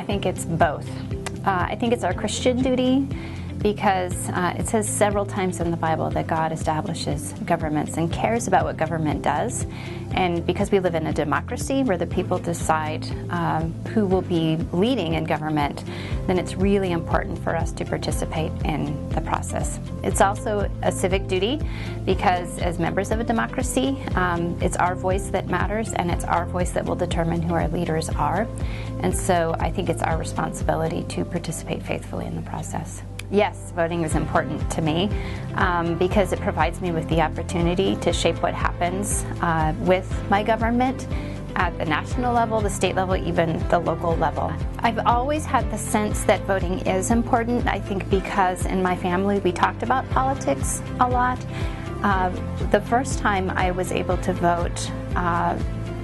think it's both. I think it's our Christian duty because it says several times in the Bible that God establishes governments and cares about what government does. And because we live in a democracy where the people decide who will be leading in government, then it's really important for us to participate in the process. It's also a civic duty because as members of a democracy, it's our voice that matters and it's our voice that will determine who our leaders are. And so I think it's our responsibility to participate faithfully in the process. Yes, voting is important to me because it provides me with the opportunity to shape what happens with my government at the national level, the state level, even the local level. I've always had the sense that voting is important, I think because in my family we talked about politics a lot. The first time I was able to vote,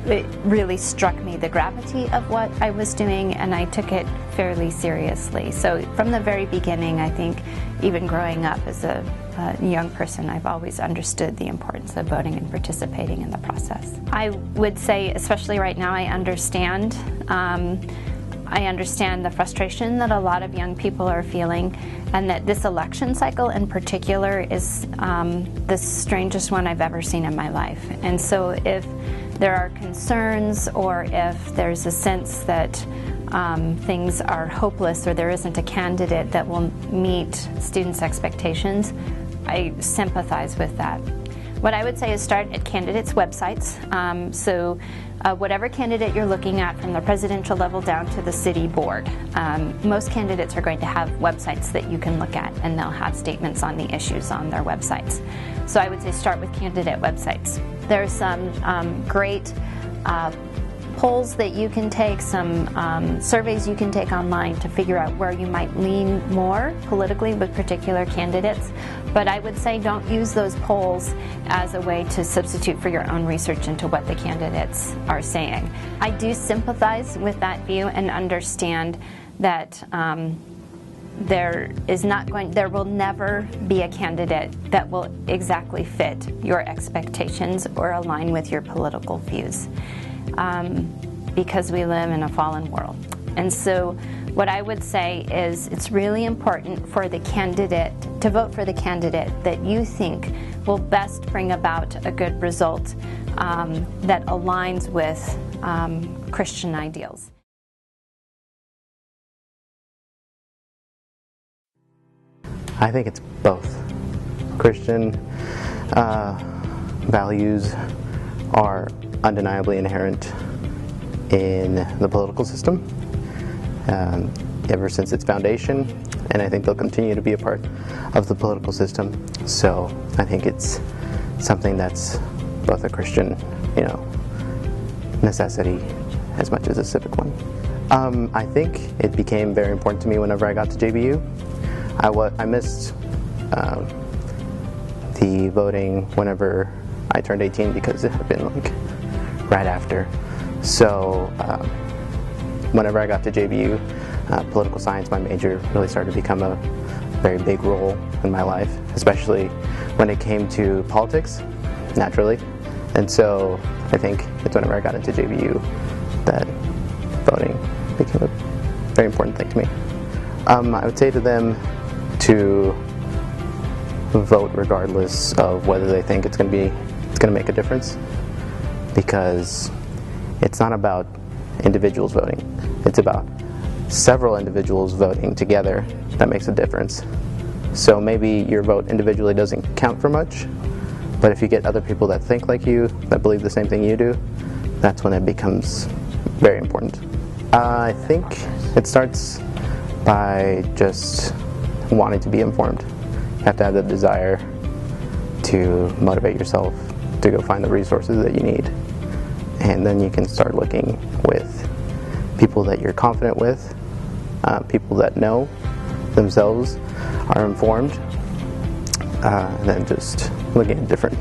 it really struck me the gravity of what I was doing, and I took it fairly seriously. So from the very beginning, I think even growing up as a young person, I've always understood the importance of voting and participating in the process. I would say, especially right now, I understand the frustration that a lot of young people are feeling, and that this election cycle in particular is the strangest one I've ever seen in my life. And so if there are concerns or if there's a sense that things are hopeless or there isn't a candidate that will meet students' expectations, I sympathize with that. What I would say is start at candidates' websites. Whatever candidate you're looking at, from the presidential level down to the city board, most candidates are going to have websites that you can look at, and they'll have statements on the issues on their websites. So I would say start with candidate websites. There's some great polls that you can take, some surveys you can take online to figure out where you might lean more politically with particular candidates. But I would say don't use those polls as a way to substitute for your own research into what the candidates are saying. I do sympathize with that view and understand that there will never be a candidate that will exactly fit your expectations or align with your political views. Because we live in a fallen world. And so what I would say is it's really important for the candidate to vote for the candidate that you think will best bring about a good result that aligns with Christian ideals. I think it's both. Christian values are undeniably inherent in the political system ever since its foundation, and I think they'll continue to be a part of the political system. So I think it's something that's both a Christian, necessity as much as a civic one. I think it became very important to me whenever I got to JBU. I missed the voting whenever I turned 18 because it had been right after. So whenever I got to JBU, political science, my major, really started to become a very big role in my life, especially when it came to politics, naturally. And so I think it's whenever I got into JBU that voting became a very important thing to me. I would say to them to vote regardless of whether they think it's going to make a difference, because it's not about individuals voting. It's about several individuals voting together that makes a difference. So maybe your vote individually doesn't count for much, but if you get other people that think like you, that believe the same thing you do, that's when it becomes very important. I think it starts by just wanting to be informed. You have to have the desire to motivate yourself to go find the resources that you need. And then you can start looking with people that you're confident with, people that know themselves, are informed, and then just looking at different,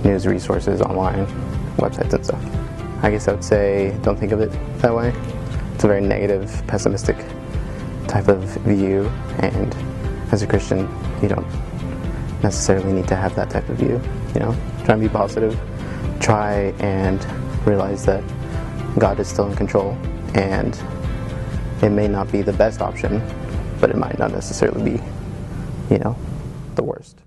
news resources online, websites and stuff. I guess I would say don't think of it that way. It's a very negative, pessimistic type of view, and as a Christian, you don't necessarily need to have that type of view. Try and be positive. Try and realize that God is still in control, and it may not be the best option, but it might not necessarily be, the worst.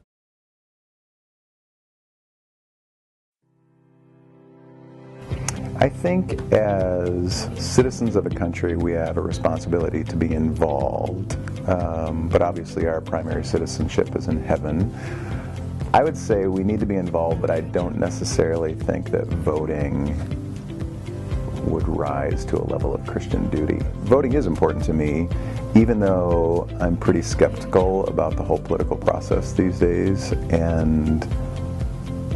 I think as citizens of a country, we have a responsibility to be involved, but obviously our primary citizenship is in heaven. I would say we need to be involved, but I don't necessarily think that voting would rise to a level of Christian duty. Voting is important to me, even though I'm pretty skeptical about the whole political process these days and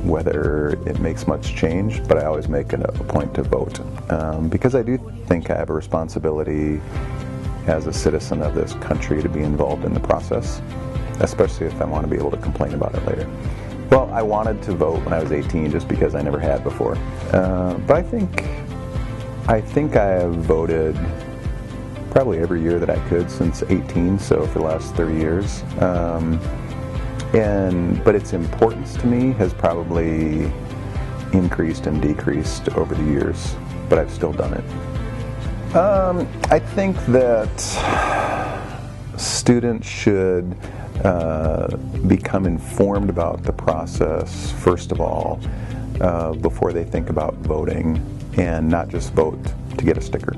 whether it makes much change, but I always make a point to vote because I do think I have a responsibility as a citizen of this country to be involved in the process, especially if I want to be able to complain about it later. Well, I wanted to vote when I was 18 just because I never had before, but I think I have voted probably every year that I could since 18, so for the last 30 years. But its importance to me has probably increased and decreased over the years, but I've still done it. I think that students should become informed about the process, first of all, before they think about voting, and not just vote to get a sticker.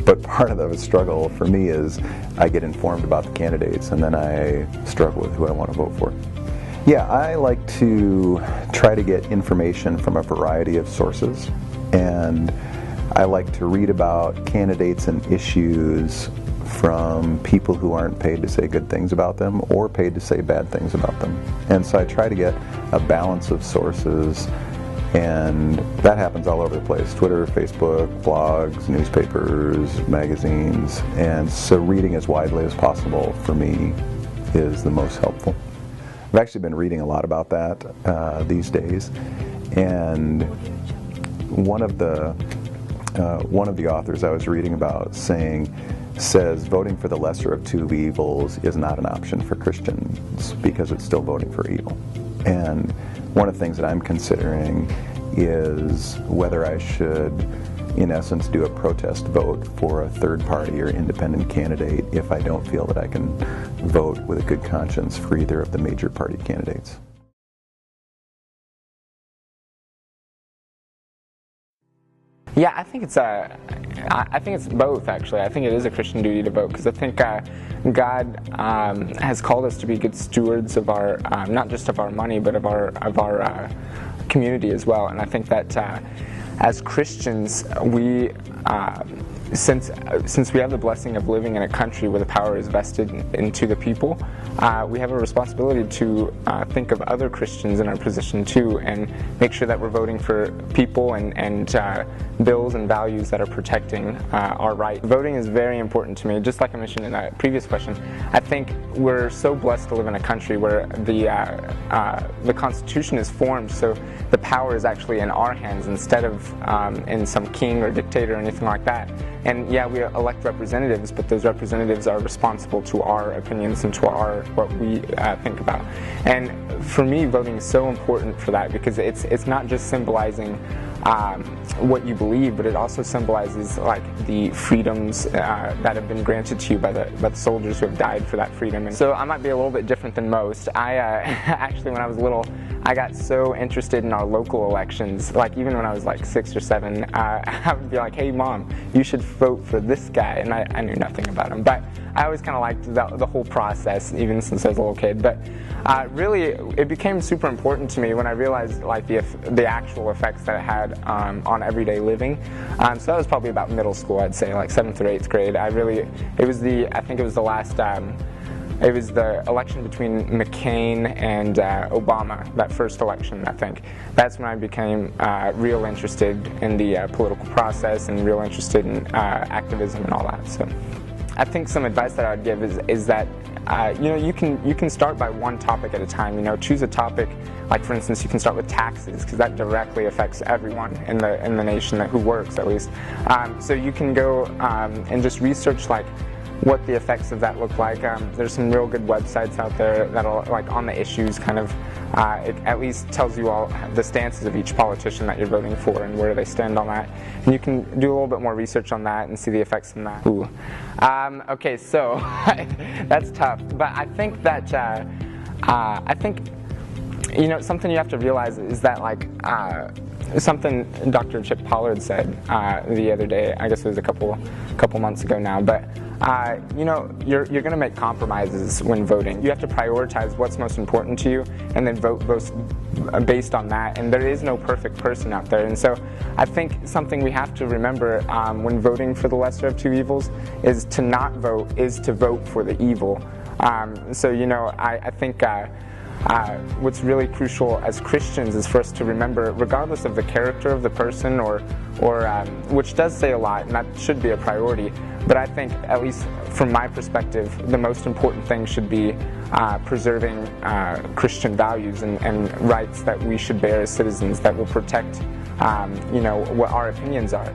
But part of the struggle for me is I get informed about the candidates and then I struggle with who I want to vote for. Yeah, I like to try to get information from a variety of sources, and I like to read about candidates and issues from people who aren't paid to say good things about them or paid to say bad things about them. And so I try to get a balance of sources, and that happens all over the place. Twitter, Facebook, blogs, newspapers, magazines, and so reading as widely as possible for me is the most helpful. I've actually been reading a lot about that these days, and one of the authors I was reading about says voting for the lesser of two evils is not an option for Christians because it's still voting for evil. And one of the things that I'm considering is whether I should, in essence, do a protest vote for a third party or independent candidate if I don't feel that I can vote with a good conscience for either of the major party candidates. Yeah, I think it's both, actually. I think it is a Christian duty to vote because I think God has called us to be good stewards of our, not just of our money, but of our community as well. And I think that as Christians, we since we have the blessing of living in a country where the power is vested into the people, we have a responsibility to think of other Christians in our position too, and make sure that we're voting for people and bills and values that are protecting our right. Voting is very important to me. Just like I mentioned in a previous question, I think we're so blessed to live in a country where the Constitution is formed so the power is actually in our hands instead of in some king or dictator or anything like that. And yeah, we elect representatives, but those representatives are responsible to our opinions and to what we think about. And for me, voting is so important for that because it's not just symbolizing what you believe, but it also symbolizes like the freedoms that have been granted to you by the soldiers who have died for that freedom. And so I might be a little bit different than most. I actually, when I was little, I got so interested in our local elections. Like even when I was like 6 or 7, I would be like, "Hey, Mom, you should vote for this guy," and I knew nothing about him. But I always kind of liked the whole process, even since I was a little kid. But really, it became super important to me when I realized like the actual effects that it had on everyday living. So that was probably about middle school, I'd say, like 7th or 8th grade. I think it was the last. It was the election between McCain and Obama, that first election, I think. That's when I became real interested in the political process and real interested in activism and all that. So I think some advice that I would give is that you can start by one topic at a time. Choose a topic, like for instance, you can start with taxes because that directly affects everyone in the nation who works, at least. So you can go and just research like what the effects of that look like. There's some real good websites out there that'll, like on the issues, kind of it at least tells you all the stances of each politician that you're voting for and where they stand on that. And you can do a little bit more research on that and see the effects from that. Ooh. Okay, so that's tough. But I think that something you have to realize is that something Dr. Chip Pollard said the other day. I guess it was a couple months ago now, but. You're going to make compromises when voting. You have to prioritize what's most important to you and then vote based on that. And there is no perfect person out there. And so I think something we have to remember when voting for the lesser of two evils is to not vote is to vote for the evil. I think what's really crucial as Christians is for us to remember, regardless of the character of the person or which does say a lot, and that should be a priority, but I think, at least from my perspective, the most important thing should be preserving Christian values and rights that we should bear as citizens that will protect what our opinions are.